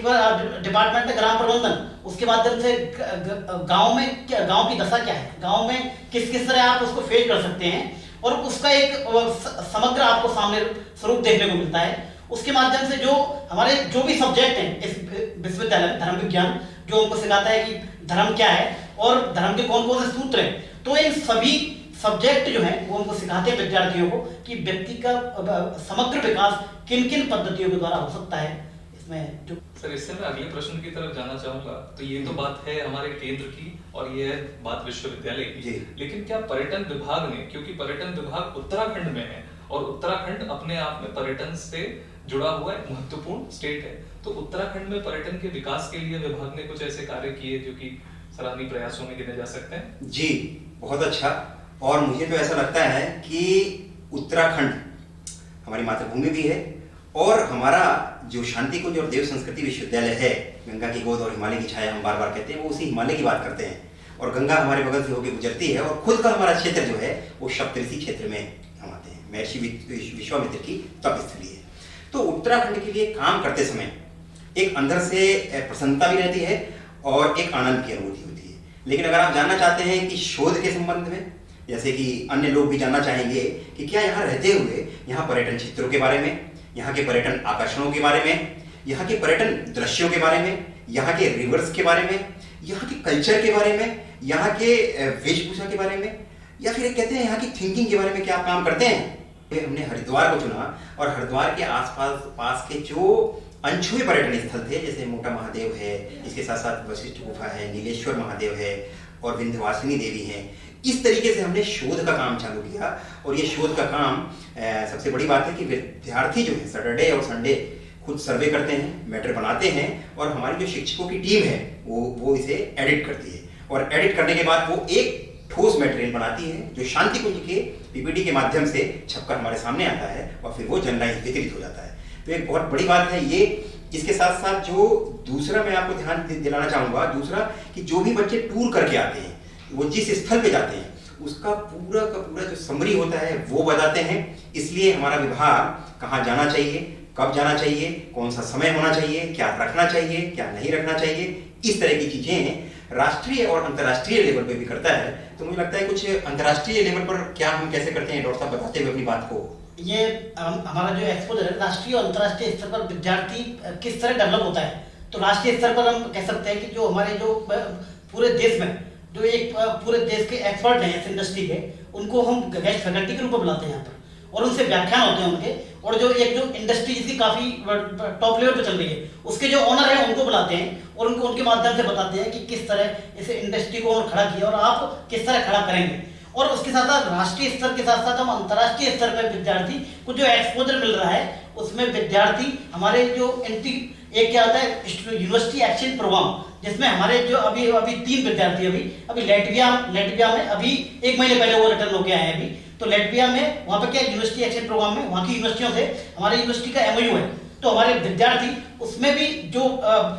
डिपार्टमेंट है ग्राम प्रबंधन, उसके माध्यम से गांव में गांव की दशा क्या है, गांव में किस तरह आप उसको फेस कर सकते हैं, और उसका एक समग्र आपको सामने स्वरूप देखने को मिलता है। उसके माध्यम से जो हमारे जो भी सब्जेक्ट हैं इस विश्वविद्यालय में, धर्म विज्ञान जो हमको सिखाता है कि धर्म क्या है और धर्म के कौन कौन से सूत्र हैं, तो इन सभी सब्जेक्ट जो है वो हमको सिखाते हैं विद्यार्थियों को कि व्यक्ति का समग्र विकास किन किन पद्धतियों के द्वारा हो सकता है। इसमें जो सर, इससे मैं अगले प्रश्न की तरफ जाना चाहूंगा। तो ये तो बात है हमारे केंद्र की और ये है बात विश्वविद्यालय की, लेकिन क्या पर्यटन विभाग ने, क्योंकि पर्यटन विभाग उत्तराखंड में है और उत्तराखंड अपने आप में पर्यटन से जुड़ा हुआ एक महत्वपूर्ण स्टेट है, तो उत्तराखंड में पर्यटन के विकास के लिए विभाग ने कुछ ऐसे कार्य किए जो कि सराहनीय प्रयासों में गिने जा सकते हैं? जी, बहुत अच्छा। और मुझे तो ऐसा लगता है कि उत्तराखंड हमारी मातृभूमि भी है, और हमारा जो शांतिकुंज और देव संस्कृति विश्वविद्यालय है, गंगा की गोद और हिमालय की छाया हम बार बार कहते हैं, वो उसी हिमालय की बात करते हैं, और गंगा हमारे बगल से होकर गुजरती है, और खुद का हमारा क्षेत्र जो है वो सप्तऋषि क्षेत्र में हम आते हैं, महर्षि विश्वामित्र की तपस्थली है। तो उत्तराखंड के लिए काम करते समय एक अंदर से प्रसन्नता भी रहती है और एक आनंद की अनुभूति होती है। लेकिन अगर आप जानना चाहते हैं कि शोध के संबंध में, जैसे कि अन्य लोग भी जानना चाहेंगे कि क्या यहाँ रहते हुए यहाँ पर्यटन क्षेत्रों के बारे में, यहाँ के पर्यटन आकर्षणों के बारे में, यहाँ के पर्यटन दृश्यों के बारे में, यहाँ के रिवर्स के बारे में, यहाँ के कल्चर के बारे में, यहाँ के वेशभूषा के बारे में, या फिर कहते हैं यहाँ की थिंकिंग के बारे में क्या आप काम करते हैं। हमने हरिद्वार को चुना और हरिद्वार के पास के जो अनछुए पर्यटन स्थल थे, जैसे मोटा महादेव है, इसके साथ साथ वशिष्ठ गुफा है, नीलेश्वर महादेव है और विंध्यवासिनी देवी है। इस तरीके से हमने शोध का काम चालू किया और ये शोध का काम सबसे बड़ी बात है कि विद्यार्थी जो है सैटरडे और संडे खुद सर्वे करते हैं, मैटर बनाते हैं और हमारी जो शिक्षकों की टीम है वो इसे एडिट करती है और एडिट करने के बाद वो एक ठोस मटेरियल बनाती है जो शांति कुंज के पीपीटी के माध्यम से छपकर हमारे सामने आता है और फिर वो जनरलाइज वितरित हो जाता है। तो एक बहुत बड़ी बात है ये। इसके साथ साथ जो दूसरा मैं आपको ध्यान दिलाना चाहूंगा, दूसरा कि जो भी बच्चे टूर करके आते हैं, वो जिस स्थल पे जाते हैं उसका पूरा का पूरा जो समरी होता है वो बताते हैं। इसलिए हमारा विभाग कहाँ जाना चाहिए, कब जाना चाहिए, कौन सा समय होना चाहिए, क्या रखना चाहिए, क्या नहीं रखना चाहिए, इस तरह की चीजें राष्ट्रीय और अंतर्राष्ट्रीय लेवल पे भी करता है। तो मुझे लगता है कुछ अंतर्राष्ट्रीय लेवल पर क्या हम कैसे करते हैं, डॉक्टर साहब बताते हुए अपनी बात को। ये हमारा जो एक्सपोजर है राष्ट्रीय और अंतर्राष्ट्रीय स्तर पर विद्यार्थी किस तरह डेवलप होता है, तो राष्ट्रीय स्तर पर हम कह सकते हैं कि जो हमारे जो पूरे देश में जो एक पूरे देश के एक्सपर्ट हैं इस इंडस्ट्री के, उनको हम गेस्ट फैकल्टी के रूप में बुलाते हैं यहाँ पर और उनसे व्याख्यान होते हैं उनके, और जो एक जो इंडस्ट्री जिसकी काफी टॉप लेवल पे चल रही है उसके जो ओनर है उनको बुलाते हैं और उनको उनके माध्यम से बताते हैं कि किस तरह इस इंडस्ट्री को खड़ा किया और आप किस तरह खड़ा करेंगे। और उसके साथ साथ राष्ट्रीय स्तर के साथ साथ हम अंतर्राष्ट्रीय स्तर पर विद्यार्थी को जो एक्सपोजर मिल रहा है उसमें विद्यार्थी हमारे जो एक क्या होता है यूनिवर्सिटी एक्सचेंज प्रोग्राम, जिसमें हमारे जो अभी 3 विद्यार्थी अभी लेटविया में अभी 1 महीने पहले वो रिटर्न होके आए हैं अभी। तो लेटविया में वहाँ पे क्या यूनिवर्सिटी एक्सचेंज प्रोग्राम में वहाँ की यूनिवर्सिटियों से हमारी यूनिवर्सिटी का MOU है, तो हमारे विद्यार्थी उसमें भी जो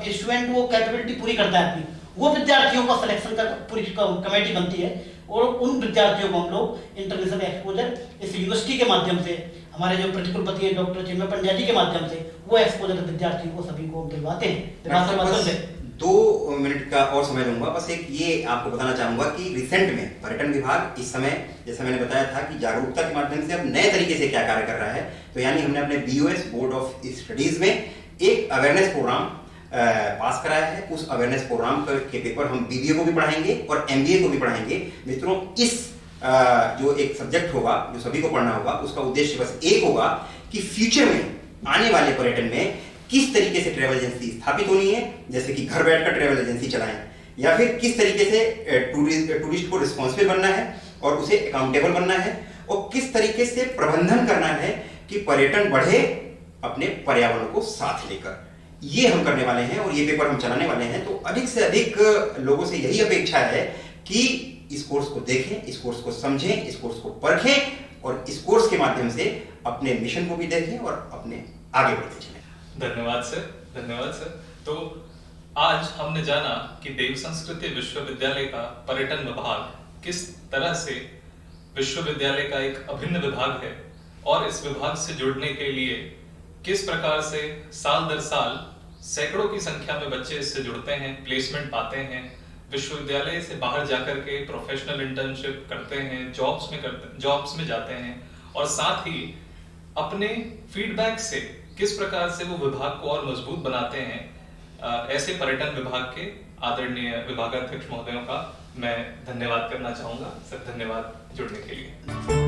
स्टूडेंट वो कैपेबिलिटी पूरी करता है अपनी, वो विद्यार्थियों का सिलेक्शन का पूरी कमेटी बनती है और उन विद्यार्थियों को हम लोग इंटरनेशनल एक्सपोजर इस यूनिवर्सिटी के माध्यम से हमारे जो प्रतिकुलपति है डॉक्टर चिन्मय पंड्या जी के माध्यम से वो एक्सपोजर विद्यार्थियों को सभी को दिलवाते हैं। 2 मिनट का और समय लूंगा, बस एक ये आपको बताना चाहूंगा कि रिसेंट में पर्यटन विभाग इस समय जैसा मैंने बताया था कि जागरूकता के माध्यम से अब नए तरीके से क्या कार्य कर रहा है। तो यानी हमने अपने BOS बोर्ड ऑफ स्टडीज में एक अवेयरनेस प्रोग्राम पास कराया है। उस अवेयरनेस प्रोग्राम के पेपर हम BBA को भी पढ़ाएंगे और MBA को भी पढ़ाएंगे। मित्रों, इस जो एक सब्जेक्ट होगा जो सभी को पढ़ना होगा उसका उद्देश्य बस एक होगा कि फ्यूचर में आने वाले पर्यटन में किस तरीके से ट्रैवल एजेंसी स्थापित होनी है, जैसे कि घर बैठकर ट्रैवल एजेंसी चलाएं, या फिर किस तरीके से टूरिस्ट को रिस्पॉन्सिबल बनना है और उसे अकाउंटेबल बनना है, और किस तरीके से प्रबंधन करना है कि पर्यटन बढ़े अपने पर्यावरण को साथ लेकर। ये हम करने वाले हैं और ये पेपर हम चलाने वाले हैं। तो अधिक से अधिक लोगों से यही अपेक्षा है कि इस कोर्स को देखें, इस कोर्स को समझें, इस कोर्स को परखें और इस कोर्स के माध्यम से अपने मिशन को भी देखें और अपने आगे बढ़ते चलें। धन्यवाद सर, धन्यवाद सर। तो आज हमने जाना कि देव संस्कृति विश्वविद्यालय का पर्यटन विभाग किस तरह से विश्वविद्यालय का एक अभिन्न विभाग है और इस विभाग से जुड़ने के लिए किस प्रकार से साल दर साल सैकड़ों की संख्या में बच्चे इससे जुड़ते हैं, प्लेसमेंट पाते हैं, विश्वविद्यालय से बाहर जाकर के प्रोफेशनल इंटर्नशिप करते हैं, जॉब्स में जाते हैं और साथ ही अपने फीडबैक से किस प्रकार से वो विभाग को और मजबूत बनाते हैं। ऐसे पर्यटन विभाग के आदरणीय विभागाध्यक्ष महोदयों का मैं धन्यवाद करना चाहूंगा। सर, धन्यवाद जुड़ने के लिए।